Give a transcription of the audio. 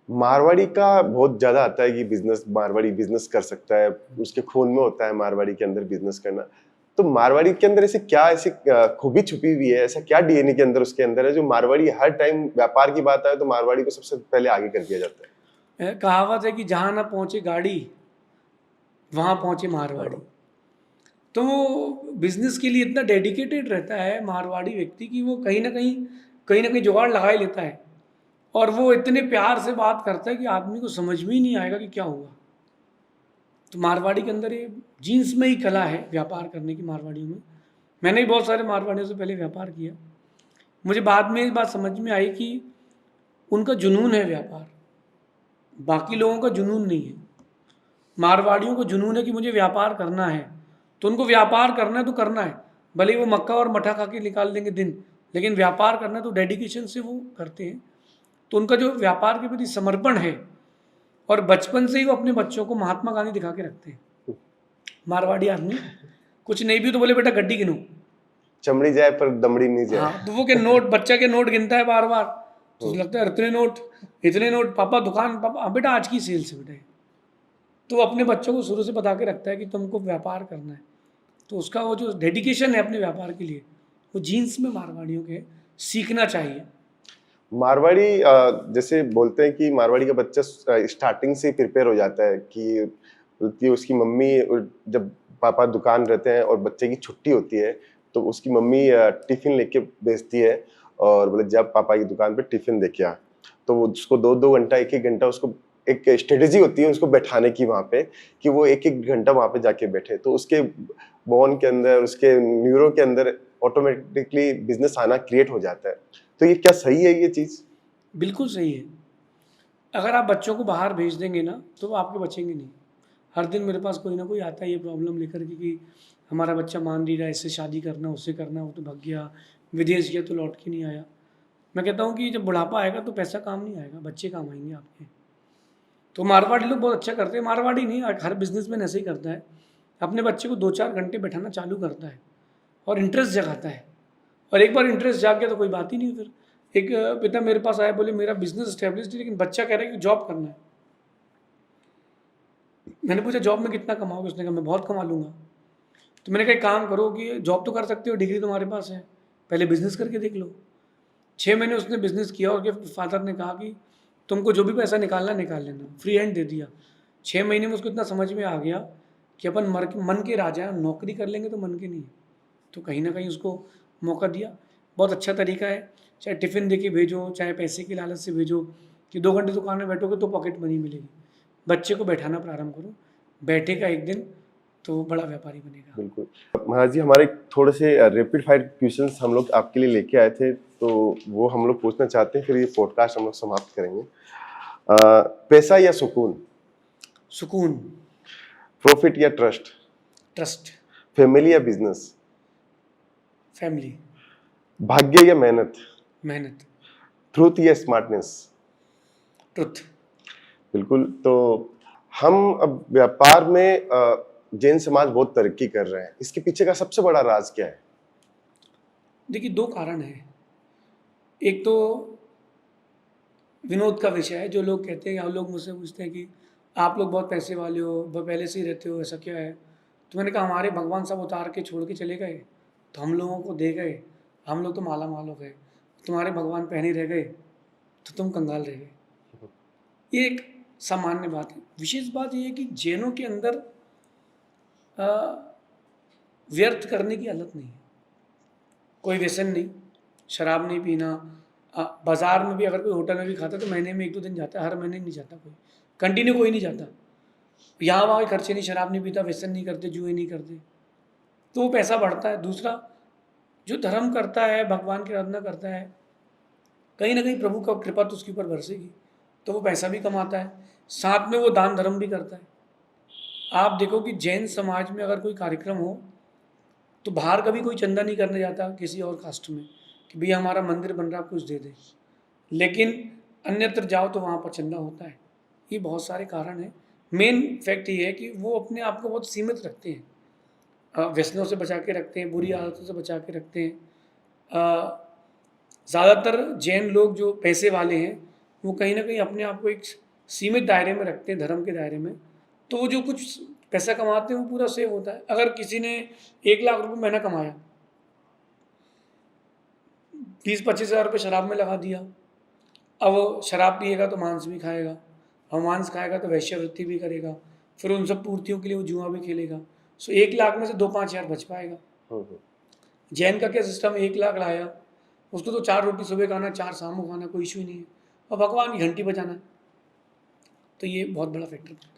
मारवाड़ी का बहुत ज्यादा आता है कि बिजनेस, मारवाड़ी बिजनेस कर सकता है, उसके खून में होता है मारवाड़ी के अंदर बिजनेस करना। तो मारवाड़ी के अंदर ऐसे क्या, ऐसी खूबी छुपी हुई है, ऐसा क्या डीएनए के अंदर उसके अंदर है जो मारवाड़ी हर टाइम व्यापार की बात आए तो मारवाड़ी को सबसे पहले आगे कर दिया जाता कहावत है कि जहाँ ना पहुँचे गाड़ी वहाँ पहुँचे मारवाड़ी। है? तो वो बिजनेस के लिए इतना डेडिकेटेड रहता है मारवाड़ी व्यक्ति कि वो कहीं ना कहीं जुगाड़ लगा ही लेता है। और वो इतने प्यार से बात करता है कि आदमी को समझ में ही नहीं आएगा कि क्या हुआ। तो मारवाड़ी के अंदर ये जीन्स में ही कला है व्यापार करने की मारवाड़ियों में। मैंने भी बहुत सारे मारवाड़ियों से पहले व्यापार किया। मुझे बाद में इस बात समझ में आई कि उनका जुनून है व्यापार, बाकी लोगों का जुनून नहीं है। मारवाड़ियों को जुनून है कि मुझे व्यापार करना है, तो उनको व्यापार करना है तो करना है। भले ही वो मक्का और मठा खा के निकाल देंगे दिन, लेकिन व्यापार करना है तो डेडिकेशन से वो करते हैं। तो उनका जो व्यापार के प्रति समर्पण है, और बचपन से ही वो अपने बच्चों को महात्मा गांधी दिखा के रखते हैं। मारवाड़ी आदमी कुछ नहीं भी तो बोले बेटा गड्डी गिनो। चमड़ी जाए पर दमड़ी नहीं जाए। हाँ, तो वो के नोट, बच्चा के नोट गिनता है बार बार, तो उसे हम्म। लगता है इतने नोट, इतने नोट, पापा दुकान, पापा हाँ, बेटा आज की सेल से बेटा। तो वो अपने बच्चों को शुरू से बता के रखता है कि तुमको व्यापार करना है। तो उसका वो जो डेडिकेशन है अपने व्यापार के लिए, वो जीन्स में मारवाड़ियों के सीखना चाहिए। मारवाड़ी जैसे बोलते हैं कि मारवाड़ी का बच्चा स्टार्टिंग से प्रिपेयर हो जाता है कि उसकी मम्मी, जब पापा दुकान रहते हैं और बच्चे की छुट्टी होती है तो उसकी मम्मी टिफिन लेके भेजती है, और बोले जब पापा की दुकान पे टिफिन देके आ, तो वो उसको 2-2 घंटा, 1-1 घंटा उसको एक स्ट्रेटेजी होती है उसको बैठाने की वहां पे, कि वो 1-1 घंटा वहां पे जाके बैठे, तो उसके बोन के अंदर, उसके न्यूरो के अंदर ऑटोमेटिकली बिजनेस आना क्रिएट हो जाता है। तो ये क्या सही है ये चीज? बिल्कुल सही है। अगर आप बच्चों को बाहर भेज देंगे ना तो वो आपके बचेंगे नहीं। हर दिन मेरे पास कोई ना कोई आता है ये प्रॉब्लम लेकर के कि हमारा बच्चा मान नहीं रहा, इससे शादी करना, उससे करना, वो तो भाग गया, विदेश गया तो लौट के नहीं आया। मैं कहता हूँ कि जब बुढ़ापा आएगा तो पैसा काम नहीं आएगा, बच्चे काम आएंगे आपके। तो मारवाड़ी लोग बहुत अच्छा करते हैं। मारवाड़ी नहीं, हर बिजनेसमैन ऐसे ही करता है। अपने बच्चे को 2-4 घंटे बैठाना चालू करता है और इंटरेस्ट जगाता है। और एक बार इंटरेस्ट जाग गया तो कोई बात ही नहीं। फिर एक पिता मेरे पास आए, बोले मेरा बिजनेस स्टेब्लिश है लेकिन बच्चा कह रहा है कि जॉब करना है। मैंने पूछा जॉब में कितना कमाओगे? उसने कहा मैं बहुत कमा लूँगा। तो मैंने कहा एक काम करो कि जॉब तो कर सकते हो, डिग्री तुम्हारे पास है, पहले बिजनेस करके देख लो। 6 महीने उसने बिजनेस किया और उसके फादर ने कहा कि तुमको जो भी पैसा निकालना निकाल लेना, फ्री हैंड दे दिया। 6 महीने में उसको इतना समझ में आ गया कि अपन मन के राजा हैं, नौकरी कर लेंगे तो मन के नहीं। तो कहीं ना कहीं उसको मौका दिया। बहुत अच्छा तरीका है, चाहे टिफ़िन दे के भेजो, चाहे पैसे की लालच से भेजो, कि 2 घंटे दुकान में बैठोगे तो पॉकेट मनी मिलेगी। बच्चे को बैठाना प्रारंभ करो, बैठेगा एक दिन तो बड़ा व्यापारी बनेगा। बिल्कुल। महाराज जी, हमारे थोड़े से रैपिड फायर क्वेश्चंस हम लोग आपके लिए लेके आए थे, तो वो हम लोग पूछना चाहते हैं, फिर ये पॉडकास्ट हम लोग समाप्त करेंगे। पैसा या सुकून? सुकून। प्रॉफिट या ट्रस्ट? ट्रस्ट। फैमिली या बिजनेस? फैमिली। भाग्य या मेहनत? मेहनत। ट्रूथ या स्मार्टनेस? ट्रुथ। बिल्कुल। तो हम अब व्यापार में जैन समाज बहुत तरक्की कर रहे हैं, इसके पीछे का सबसे बड़ा राज क्या है? देखिए 2 कारण हैं। एक तो विनोद का विषय है, जो लोग कहते हैं, हम लोग मुझसे पूछते हैं कि आप लोग बहुत पैसे वाले हो, पहले से ही रहते हो, ऐसा क्या है? तो मैंने कहा हमारे भगवान सब उतार के छोड़ के चले गए तो हम लोगों को दे गए, हम लोग तो माला माल हो गए। तुम्हारे भगवान पहने रह गए तो तुम कंगाल रह गए। ये एक सामान्य बात है। विशेष बात ये है कि जैनों के अंदर अ, व्यर्थ करने की आदत नहीं है। कोई व्यसन नहीं, शराब नहीं पीना। बाज़ार में भी अगर कोई होटल में भी खाता है तो महीने में 1-2 दिन जाता है, हर महीने नहीं जाता कोई, कंटिन्यू कोई नहीं जाता। यहाँ वहाँ के खर्चे नहीं, शराब नहीं पीता, व्यसन नहीं करते, जुए नहीं करते, तो वो पैसा बढ़ता है। दूसरा, जो धर्म करता है, भगवान की आराधना करता है, कहीं ना कहीं प्रभु का कृपा तो उसके ऊपर बरसेगी, तो वो पैसा भी कमाता है, साथ में वो दान धर्म भी करता है। आप देखो कि जैन समाज में अगर कोई कार्यक्रम हो तो बाहर कभी कोई चंदा नहीं करने जाता किसी और कास्ट में कि भैया हमारा मंदिर बन रहा, कुछ दे दे। लेकिन अन्यत्र जाओ तो वहाँ पर चंदा होता है। ये बहुत सारे कारण हैं। मेन फैक्ट ये है कि वो अपने आप को बहुत सीमित रखते हैं, व्यसनों से बचा के रखते हैं, बुरी आदतों से बचा के रखते हैं। ज़्यादातर जैन लोग जो पैसे वाले हैं वो कहीं ना कहीं अपने आप को एक सीमित दायरे में रखते हैं, धर्म के दायरे में। तो वो जो कुछ पैसा कमाते हैं वो पूरा सेव होता है। अगर किसी ने 1 लाख रुपए महीना कमाया, 20-25 हज़ार रुपये शराब में लगा दिया, अब वो शराब पिएगा तो मांस भी खाएगा, और मांस खाएगा तो वैश्यवृत्ति भी करेगा, फिर उन सब पूर्तियों के लिए वो जुआ भी खेलेगा। सो 1 लाख में से 2-5 हज़ार बच पाएगा। हम्म। जैन का क्या सिस्टम है, 1 लाख लाया, उसको तो 4 रोटी सुबह खाना, 4 शाम को खाना, कोई इशू ही नहीं है, और भगवान की घंटी बजाना है। तो ये बहुत बड़ा फैक्टर है।